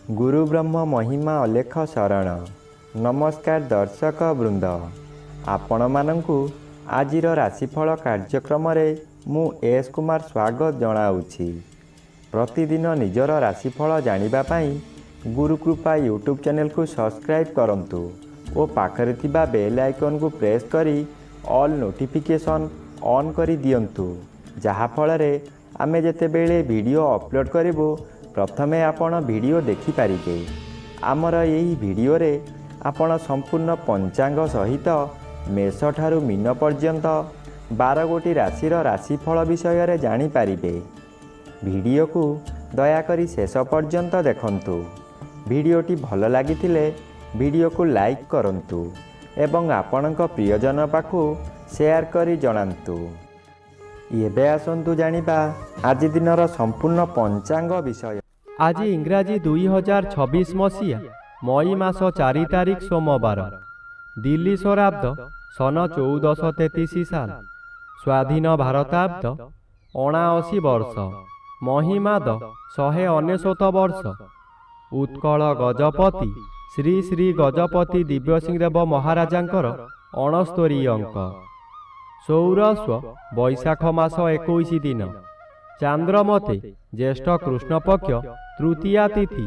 गुरु ब्रह्म महिमा अलेख शरण। नमस्कार दर्शक वृंद, आपण मानंकु आजिर राशिफल कार्यक्रम मु एस कुमार स्वागत जनाऊँगी। प्रतिदिन निजर राशिफल जानिबा पाई गुरुकृपा यूट्यूब चैनल को सब्सक्राइब करंतु और पाखरे थिबा बेल आइकन को प्रेस करी ऑल नोटिफिकेशन ऑन करी दियंतु, जहा फଳରେ आमे जेतेबेले वीडियो अपलोड करिवो प्रथमे आपण वीडियो देखि पारिबे। आमर यही वीडियो रे आपण संपूर्ण पंचांग सहित मेष ठारू मीन पर्यंत 12 गोटी राशिर राशिफल विषय रे जानि पारिबे। वीडियो को दयाकरी शेष पर्यंत देखंतु। वीडियोटी भल लागिथिले वीडियो को लाइक करंतु एवं आपणक प्रियजन पाखु शेयर करी जणांतु। एबे आसंतु जानिबा आज दिनर संपूर्ण पंचांग विषय। आज इंग्राजी 2026 मसीहा मई मास 4 तारिख सोमवार, दिल्ली स्वराब्द सन 1433 साल, स्वाधीन भारताब्द 79 वर्ष, महिमाद 199 वर्ष, उत्कल गजपति श्री श्री गजपति दिव्यसिंहदेव महाराजांकर 69 अंक, सौरस्व बैशाख मास 21 दिन, चांद्रमते ज्येष्ठ कृष्णपक्ष तृतीया तिथि,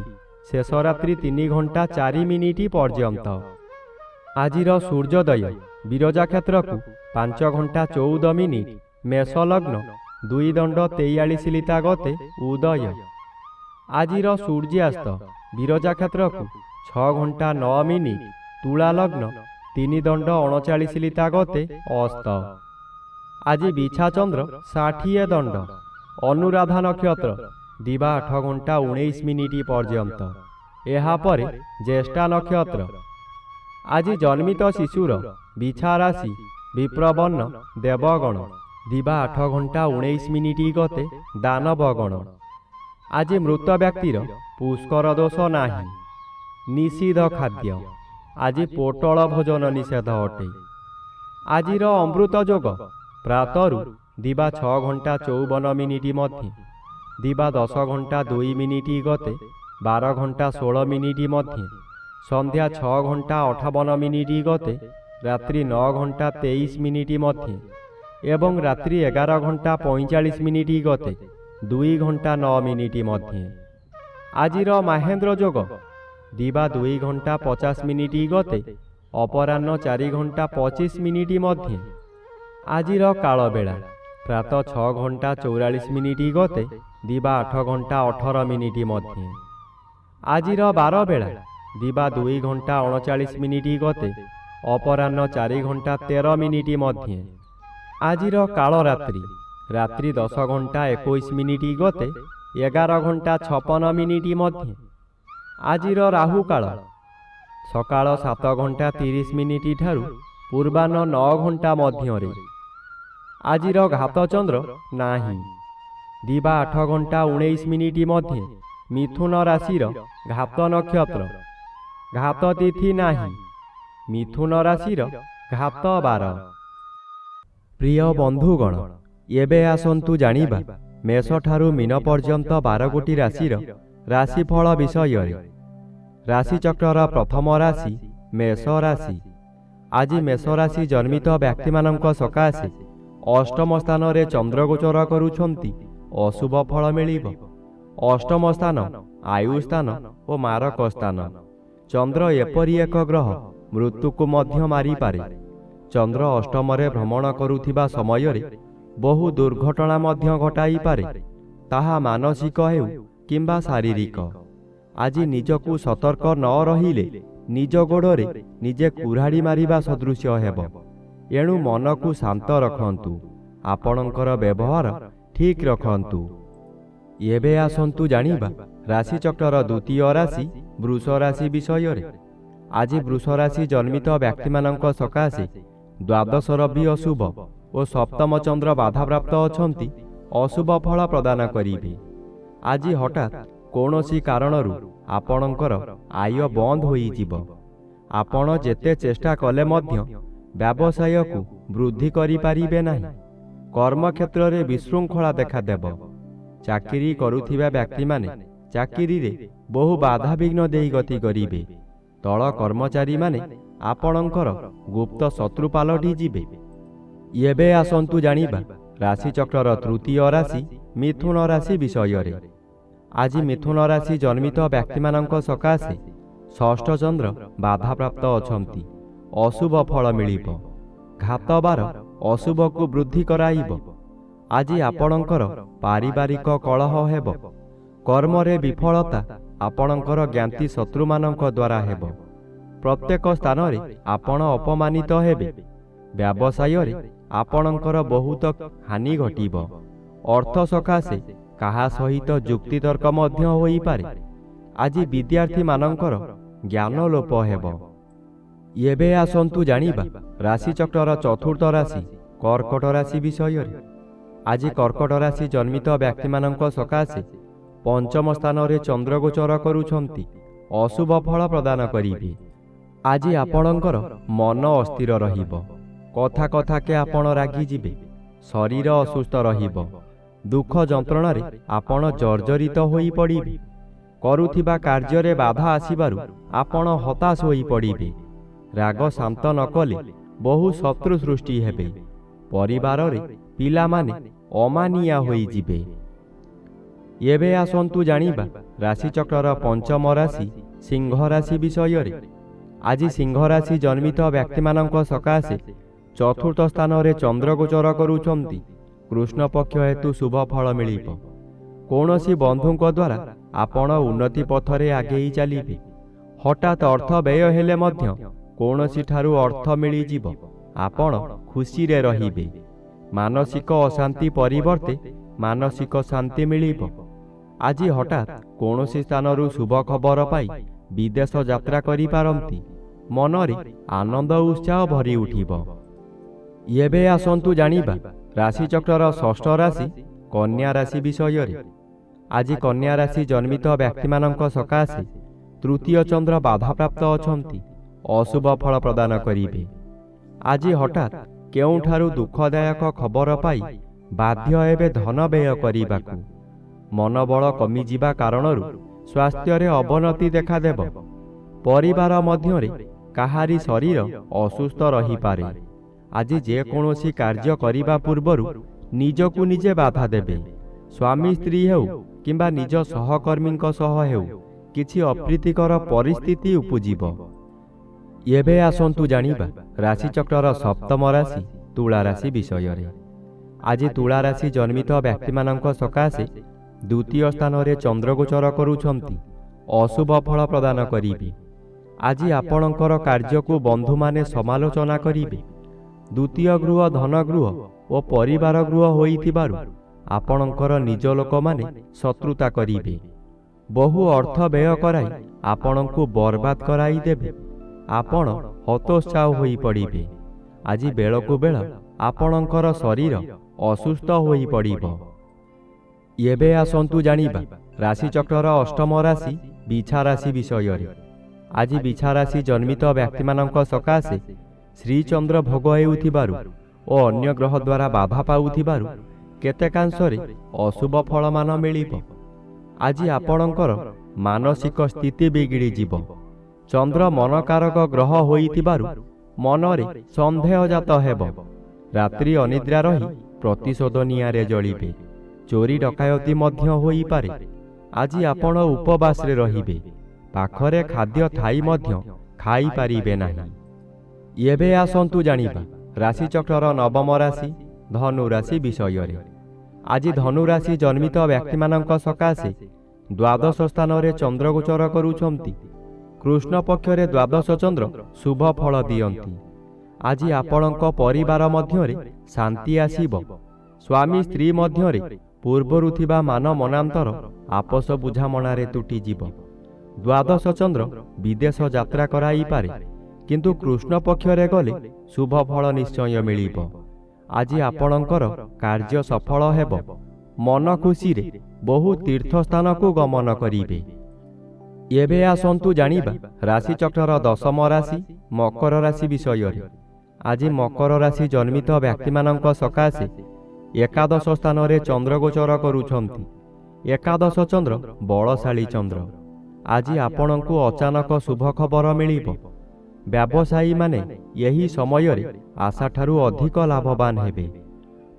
शेष रात्रि 3 घंटा 4 मिनिट पर्यंत। आजिर सूर्योदय विरजा क्षेत्र को 5 घंटा 14 मिनिट, मेष लग्न 2 दंड 43 लिता गते उदय। आजिर सूर्यास्त विरजा क्षेत्र को 6 घंटा 9 मिनिट, तुला लग्न 3 दंड 39 लिता गते अस्त। आज बिछा चंद्र 60 दंड, अनुराधा नक्षत्र दिवा 8 घंटा 19 मिनिट पर्यंत, एहा परे ज्येष्ठा नक्षत्र। आज जन्मित शिशुर बिछा राशि विप्रवर्ण देवगण, दिवा 8 घंटा 19 मिनिट गते दानवगण। आज मृत व्यक्तिर पुष्कर दोष नाही, निषिद्ध खाद्य। आज पोटल भोजन निषेध अटे। आजिर अमृत जोग प्रातरु दिवा 6 घंटा 54 मिनिट मध्य, दिवा 10 घंटा 2 मिनिट गते 12 घंटा 16 मिनिट मध्य, संध्या 6 घंटा 58 मिनिट गते रात्रि 9 घंटा 23 मिनिट मध्य एवं रात्रि 11 घंटा 45 मिनिट गते 2 घंटा 9 मिनिट मध्य। आजिर महेंद्र जोग दिवा 2 घंटा 50 मिनिट गते अपराह्न 4 घंटा 25 मिनिट मध्य। आजिर काल बेला प्रातः 6 घंटा 44 मिनिट गते दिवा 8 घंटा 18 मिनिट मध्य। आजिर बार बेला दिवा 2 घंटा 39 मिनिट गते अपराह्न 4 घंटा 13 मिनिट मध्य। आजिर काल रात्रि रात्रि 10 घंटा 21 मिनिट गते 11 घंटा 56 मिनिट मध्य। आजिर राहु काल सकाळ 7 घंटा 30 मिनिट ठारू पूर्वाह्न 9 घंटा मध्य। आजिर घात चंद्र नाही, दिवा 8 घंटा 19 मिनिट मध्य, मिथुन राशिर घात नक्षत्र, घात तिथि नाही, मिथुन राशिर घात बार। प्रिय बंधुगण, एबे आसंतु जानिबा मेष ठारू मीन पर्यंत 12 गोटी राशिर राशिफल विषय। राशिचक्रर प्रथम राशि मेष राशि। आज मेष राशि जन्मित व्यक्ति मानक सकाशे अष्टम स्थान रे चंद्र गोचर करुछंती, अशुभ फल मिलिब। अष्टम स्थान आयु स्थान और मारक स्थान। चंद्र एपरी एक ग्रह मृत्यु को मध्य मारी पारे। चंद्र अष्टम रे भ्रमण करुथिबा समय रे बहु दुर्घटना मध्य घटाई पारे, ताहा मानसिक हेउ किंबा शारीरिक। आज निजकु सतर्क न रहिले निज गोड़े निजे कुराड़ी मारिबा सदृश हेब। एणु मन को शांत रखंतु, आपणकर व्यवहार ठीक रखंतु। एबे आसंतु जानिबा राशिचक्रर द्वितीय राशि वृष राशि विषय। आज वृष राशि जन्मित व्यक्ति मानक सकाशे द्वादश रवि अशुभ और सप्तम चंद्र बाधा प्राप्त अछंती, अशुभ फल प्रदान करिबे। आज हठात कौनसी कारणरू आपणकर आय बंद होई जिवो। आपण जेते चेष्टा कले मध्य व्यवसाय को वृद्धि करि पारिबे नाही। कर्म क्षेत्र रे विशृंखला देखा देब। चाकरी करुथिबा व्यक्ति माने चाकरी रे ବହୁ ବାଧାବିଘ୍ନ ଦେଇ ଗତି କରିବେ। ତଳ କର୍ମଚାରୀମାନେ ଆପଣଙ୍କର ଗୁପ୍ତ ଶତ୍ରୁ ପାଲଟି ଯିବେ। ଏବେ ଆସନ୍ତୁ ଜାଣିବା ରାଶିଚକ୍ରର ତୃତୀୟ ରାଶି ମିଥୁନ ରାଶି ବିଷୟରେ। ଆଜି ମିଥୁନ ରାଶି ଜନ୍ମିତ ବ୍ୟକ୍ତିମାନଙ୍କ ସକାଶେ ଷଷ୍ଠ ଚନ୍ଦ୍ର ବାଧାପ୍ରାପ୍ତ ଅଛନ୍ତି। ଅଶୁଭ ଫଳ ମିଳିବ। ଘାତବାର ଅଶୁଭକୁ ବୃଦ୍ଧି କରାଇବ। ଆଜି ଆପଣଙ୍କର ପାରିବାରିକ କଳହ ହେବ। କର୍ମରେ ବିଫଳତା ଆପଣଙ୍କର ଜ୍ଞାତି ଶତ୍ରୁମାନଙ୍କ ଦ୍ୱାରା ହେବ। ପ୍ରତ୍ୟେକ ସ୍ଥାନରେ ଆପଣ ଅପମାନିତ ହେବେ। ବ୍ୟବସାୟରେ ଆପଣଙ୍କର ବହୁତ ହାନି ଘଟିବ। ଅର୍ଥ ସକାଶେ କାହା ସହିତ ଯୁକ୍ତିତର୍କ ମଧ୍ୟ ହୋଇପାରେ। ଆଜି ବିଦ୍ୟାର୍ଥୀମାନଙ୍କର ଜ୍ଞାନ ଲୋପ ହେବ। ଏବେ ଆସନ୍ତୁ ଜାଣିବା ରାଶିଚକ୍ରର ଚତୁର୍ଥ ରାଶି କର୍କଟ ରାଶି ବିଷୟରେ। ଆଜି କର୍କଟ ରାଶି ଜନ୍ମିତ ବ୍ୟକ୍ତିମାନଙ୍କ ସକାଶେ ପଞ୍ଚମ ସ୍ଥାନରେ ଚନ୍ଦ୍ରଗୋଚର କରୁଛନ୍ତି। ଅଶୁଭ ଫଳ ପ୍ରଦାନ କରିବେ। ଆଜି ଆପଣଙ୍କର ମନ ଅସ୍ଥିର ରହିବ। କଥା କଥାକେ ଆପଣ ରାଗିଯିବେ। ଶରୀର ଅସୁସ୍ଥ ରହିବ। ଦୁଃଖ ଯନ୍ତ୍ରଣାରେ ଆପଣ ଜର୍ଜରିତ ହୋଇପଡ଼ିବେ। କରୁଥିବା କାର୍ଯ୍ୟରେ ବାଧା ଆସିବାରୁ ଆପଣ ହତାଶ ହୋଇପଡ଼ିବେ। ରାଗ ଶାନ୍ତ ନ କଲେ ବହୁ ଶତ୍ରୁ ସୃଷ୍ଟି ହେବେ। ପରିବାରରେ ପିଲାମାନେ ଅମାନିଆ ହୋଇଯିବେ। ଏବେ ଆସନ୍ତୁ ଜାଣିବା ରାଶିଚକ୍ରର ପଞ୍ଚମ ରାଶି ସିଂହ ରାଶି ବିଷୟରେ। ଆଜି ସିଂହ ରାଶି ଜନ୍ମିତ ବ୍ୟକ୍ତିମାନଙ୍କ ସକାଶେ ଚତୁର୍ଥ ସ୍ଥାନରେ ଚନ୍ଦ୍ରଗୋଚର କରୁଛନ୍ତି। କୃଷ୍ଣ ପକ୍ଷ ହେତୁ ଶୁଭ ଫଳ ମିଳିବ। କୌଣସି ବନ୍ଧୁଙ୍କ ଦ୍ୱାରା ଆପଣ ଉନ୍ନତି ପଥରେ ଆଗେଇ ଚାଲିବେ। ହଠାତ୍ ଅର୍ଥ ବ୍ୟୟ ହେଲେ ମଧ୍ୟ କୌଣସିଠାରୁ ଅର୍ଥ ମିଳିଯିବ। ଆପଣ ଖୁସିରେ ରହିବେ। ମାନସିକ ଅଶାନ୍ତି ପରିବର୍ତ୍ତେ ମାନସିକ ଶାନ୍ତି ମିଳିବ। ଆଜି ହଠାତ୍ କୌଣସି ସ୍ଥାନରୁ ଶୁଭ ଖବର ପାଇ ବିଦେଶ ଯାତ୍ରା କରିପାରନ୍ତି। ମନରେ ଆନନ୍ଦ ଉତ୍ସାହ ଭରି ଉଠିବ। ଏବେ ଆସନ୍ତୁ ଜାଣିବା ରାଶିଚକ୍ରର ଷଷ୍ଠ ରାଶି କନ୍ୟା ରାଶି ବିଷୟରେ। ଆଜି କନ୍ୟା ରାଶି ଜନ୍ମିତ ବ୍ୟକ୍ତିମାନଙ୍କ ସକାଶେ ତୃତୀୟ ଚନ୍ଦ୍ର ବାଧାପ୍ରାପ୍ତ ଅଛନ୍ତି। ଅଶୁଭ ଫଳ ପ୍ରଦାନ କରିବେ। ଆଜି ହଠାତ୍ କେଉଁଠାରୁ ଦୁଃଖଦାୟକ ଖବର ପାଇ ବାଧ୍ୟ ହେବେ ଧନ ବ୍ୟୟ କରିବାକୁ। ମନୋବଳ କମିଯିବା କାରଣରୁ ସ୍ୱାସ୍ଥ୍ୟରେ ଅବନତି ଦେଖାଦେବ। ପରିବାର ମଧ୍ୟରେ କାହାରି ଶରୀର ଅସୁସ୍ଥ ରହିପାରେ। ଆଜି ଯେକୌଣସି କାର୍ଯ୍ୟ କରିବା ପୂର୍ବରୁ ନିଜକୁ ନିଜେ ବାଧା ଦେବେ। ସ୍ୱାମୀ ସ୍ତ୍ରୀ ହେଉ କିମ୍ବା ନିଜ ସହକର୍ମୀଙ୍କ ସହ ହେଉ କିଛି ଅପ୍ରୀତିକର ପରିସ୍ଥିତି ଉପୁଜିବ। ଏବେ ଆସନ୍ତୁ ଜାଣିବା ରାଶିଚକ୍ରର ସପ୍ତମ ରାଶି ତୁଳା ରାଶି ବିଷୟରେ। ଆଜି ତୁଳା ରାଶି ଜନ୍ମିତ ବ୍ୟକ୍ତିମାନଙ୍କ ସକାଶେ ଦ୍ୱିତୀୟ ସ୍ଥାନରେ ଚନ୍ଦ୍ରଗୋଚର କରୁଛନ୍ତି। ଅଶୁଭ ଫଳ ପ୍ରଦାନ କରିବେ। ଆଜି ଆପଣଙ୍କର କାର୍ଯ୍ୟକୁ ବନ୍ଧୁମାନେ ସମାଲୋଚନା କରିବେ। ଦ୍ୱିତୀୟ ଗୃହ ଧନ ଗୃହ ଓ ପରିବାର ଗୃହ ହୋଇଥିବାରୁ ଆପଣଙ୍କର ନିଜ ଲୋକମାନେ ଶତ୍ରୁତା କରିବେ। ବହୁ ଅର୍ଥ ବ୍ୟୟ କରାଇ ଆପଣଙ୍କୁ ବର୍ବାଦ କରାଇଦେବେ। ଆପଣ ହତୋତ୍ସାହ ହୋଇପଡ଼ିବେ। ଆଜି ବେଳକୁ ବେଳ ଆପଣଙ୍କର ଶରୀର ଅସୁସ୍ଥ ହୋଇପଡ଼ିବ। ଏବେ ଆସନ୍ତୁ ଜାଣିବା ରାଶିଚକ୍ରର ଅଷ୍ଟମ ରାଶି ବିଛା ରାଶି ବିଷୟରେ। ଆଜି ବିଛା ରାଶି ଜନ୍ମିତ ବ୍ୟକ୍ତିମାନଙ୍କ ସକାଶେ ଶ୍ରୀଚନ୍ଦ୍ର ଭୋଗ ହେଉଥିବାରୁ ଓ ଅନ୍ୟ ଗ୍ରହ ଦ୍ୱାରା ବାଧା ପାଉଥିବାରୁ କେତେକାଂଶରେ ଅଶୁଭ ଫଳମାନ ମିଳିବ। ଆଜି ଆପଣଙ୍କର ମାନସିକ ସ୍ଥିତି ବିଗିଡ଼ିଯିବ। ଚନ୍ଦ୍ର ମନକାରକ ଗ୍ରହ ହୋଇଥିବାରୁ ମନରେ ସନ୍ଦେହଜାତ ହେବ। ରାତ୍ରି ଅନିଦ୍ରା ରହି ପ୍ରତିଶୋଧ ନିଆଁରେ ଜଳିବେ। ଚୋରି ଡକାୟତି ମଧ୍ୟ ହୋଇପାରେ। ଆଜି ଆପଣ ଉପବାସରେ ରହିବେ। ପାଖରେ ଖାଦ୍ୟ ଥାଇ ମଧ୍ୟ ଖାଇପାରିବେ ନାହିଁ। ଏବେ ଆସନ୍ତୁ ଜାଣିବା ରାଶିଚକ୍ରର ନବମ ରାଶି ଧନୁ ରାଶି ବିଷୟରେ। ଆଜି ଧନୁ ରାଶି ଜନ୍ମିତ ବ୍ୟକ୍ତିମାନଙ୍କ ସକାଶେ ଦ୍ୱାଦଶ ସ୍ଥାନରେ ଚନ୍ଦ୍ରଗୋଚର କରୁଛନ୍ତି। କୃଷ୍ଣ ପକ୍ଷରେ ଦ୍ୱାଦଶ ଚନ୍ଦ୍ର ଶୁଭ ଫଳ ଦିଅନ୍ତି। ଆଜି ଆପଣଙ୍କ ପରିବାର ମଧ୍ୟରେ ଶାନ୍ତି ଆସିବ। ସ୍ୱାମୀ ସ୍ତ୍ରୀ ମଧ୍ୟରେ ପୂର୍ବରୁ ଥିବା ମାନ ମନାନ୍ତର ଆପୋଷ ବୁଝାମଣାରେ ତୁଟିଯିବ। ଦ୍ୱାଦଶ ଚନ୍ଦ୍ର ବିଦେଶ ଯାତ୍ରା କରାଇପାରେ, କିନ୍ତୁ କୃଷ୍ଣ ପକ୍ଷରେ ଗଲେ ଶୁଭ ଫଳ ନିଶ୍ଚୟ ମିଳିବ। ଆଜି ଆପଣଙ୍କର କାର୍ଯ୍ୟ ସଫଳ ହେବ। ମନ ଖୁସିରେ ବହୁ ତୀର୍ଥସ୍ଥାନକୁ ଗମନ କରିବେ। ଏବେ ଆସନ୍ତୁ ଜାଣିବା ରାଶିଚକ୍ରର ଦଶମ ରାଶି ମକର ରାଶି ବିଷୟରେ। ଆଜି ମକର ରାଶି ଜନ୍ମିତ ବ୍ୟକ୍ତିମାନଙ୍କ ସକାଶେ ଏକାଦଶ ସ୍ଥାନରେ ଚନ୍ଦ୍ରଗୋଚର କରୁଛନ୍ତି। ଏକାଦଶ ଚନ୍ଦ୍ର ବଳଶାଳୀ ଚନ୍ଦ୍ର। ଆଜି ଆପଣଙ୍କୁ ଅଚାନକ ଶୁଭ ଖବର ମିଳିବ। ବ୍ୟବସାୟୀମାନେ ଏହି ସମୟରେ ଆଶାଠାରୁ ଅଧିକ ଲାଭବାନ ହେବେ।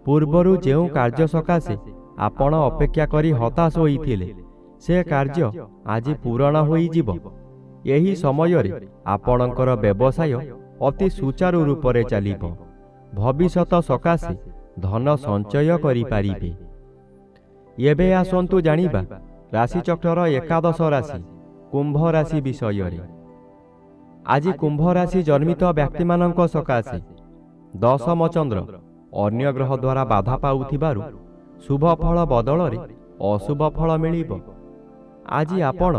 ପୂର୍ବରୁ ଯେଉଁ କାର୍ଯ୍ୟ ସକାଶେ ଆପଣ ଅପେକ୍ଷା କରି ହତାଶ ହୋଇଥିଲେ, ସେ କାର୍ଯ୍ୟ ଆଜି ପୂରଣ ହୋଇଯିବ। ଏହି ସମୟରେ ଆପଣଙ୍କର ବ୍ୟବସାୟ ଅତି ସୁଚାରୁ ରୂପରେ ଚାଲିବ। ଭବିଷ୍ୟତ ସକାଶେ ଧନ ସଞ୍ଚୟ କରିପାରିବେ। ଏବେ ଆସନ୍ତୁ ଜାଣିବା ରାଶିଚକ୍ରର ଏକାଦଶ ରାଶି କୁମ୍ଭ ରାଶି ବିଷୟରେ। ଆଜି କୁମ୍ଭ ରାଶି ଜନ୍ମିତ ବ୍ୟକ୍ତିମାନଙ୍କ ସକାଶେ ଦଶମ ଚନ୍ଦ୍ର ଅନ୍ୟ ଗ୍ରହ ଦ୍ୱାରା ବାଧା ପାଉଥିବାରୁ ଶୁଭ ଫଳ ବଦଳରେ ଅଶୁଭ ଫଳ ମିଳିବ। ଆଜି ଆପଣ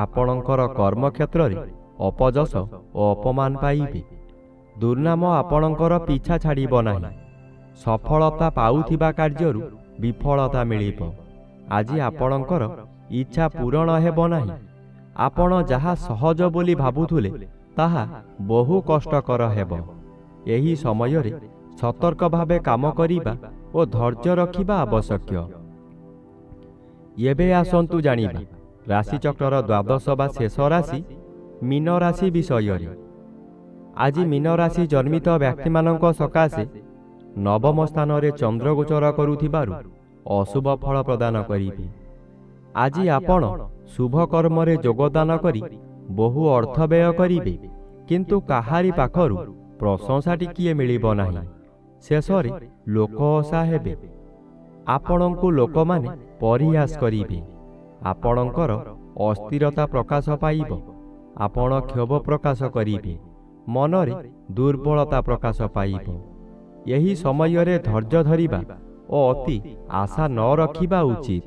ଆପଣଙ୍କର କର୍ମକ୍ଷେତ୍ରରେ ଅପଯଶ ଓ ଅପମାନ ପାଇବେ। ଦୁର୍ନାମ ଆପଣଙ୍କର ପିଛା ଛାଡ଼ିବ ନାହିଁ। ସଫଳତା ପାଉଥିବା କାର୍ଯ୍ୟରୁ ବିଫଳତା ମିଳିବ। ଆଜି ଆପଣଙ୍କର ଇଚ୍ଛା ପୂରଣ ହେବ ନାହିଁ। ଆପଣ ଯାହା ସହଜ ବୋଲି ଭାବୁଥିଲେ ତାହା ବହୁ କଷ୍ଟକର ହେବ। ଏହି ସମୟରେ ସତର୍କ ଭାବେ କାମ କରିବା ଓ ଧୈର୍ଯ୍ୟ ରଖିବା ଆବଶ୍ୟକ। ଏବେ ଆସନ୍ତୁ ଜାଣିବା ରାଶିଚକ୍ରର ଦ୍ୱାଦଶ ବା ଶେଷ ରାଶି ମୀନ ରାଶି ବିଷୟରେ। ଆଜି ମୀନ ରାଶି ଜନ୍ମିତ ବ୍ୟକ୍ତିମାନଙ୍କ ସକାଶେ ନବମ ସ୍ଥାନରେ ଚନ୍ଦ୍ର ଗୋଚର କରୁଥିବାରୁ ଅଶୁଭ ଫଳ ପ୍ରଦାନ କରିବେ। ଆଜି ଆପଣ ଶୁଭ କର୍ମରେ ଯୋଗଦାନ କରି ବହୁ ଅର୍ଥ ବ୍ୟୟ କରିବେ, କିନ୍ତୁ କାହାରି ପାଖରୁ ପ୍ରଶଂସା ଟିକିଏ ମିଳିବ ନାହିଁ। ଶେଷରେ ଲୋକ ହସା ହେବେ। ଆପଣଙ୍କୁ ଲୋକମାନେ ପରିହାସ କରିବେ। ଆପଣଙ୍କର ଅସ୍ଥିରତା ପ୍ରକାଶ ପାଇବ। ଆପଣ କ୍ଷୋଭ ପ୍ରକାଶ କରିବେ। ମନରେ ଦୁର୍ବଳତା ପ୍ରକାଶ ପାଇବ। ଏହି ସମୟରେ ଧୈର୍ଯ୍ୟ ଧରିବା ଓ ଅତି ଆଶା ନ ରଖିବା ଉଚିତ।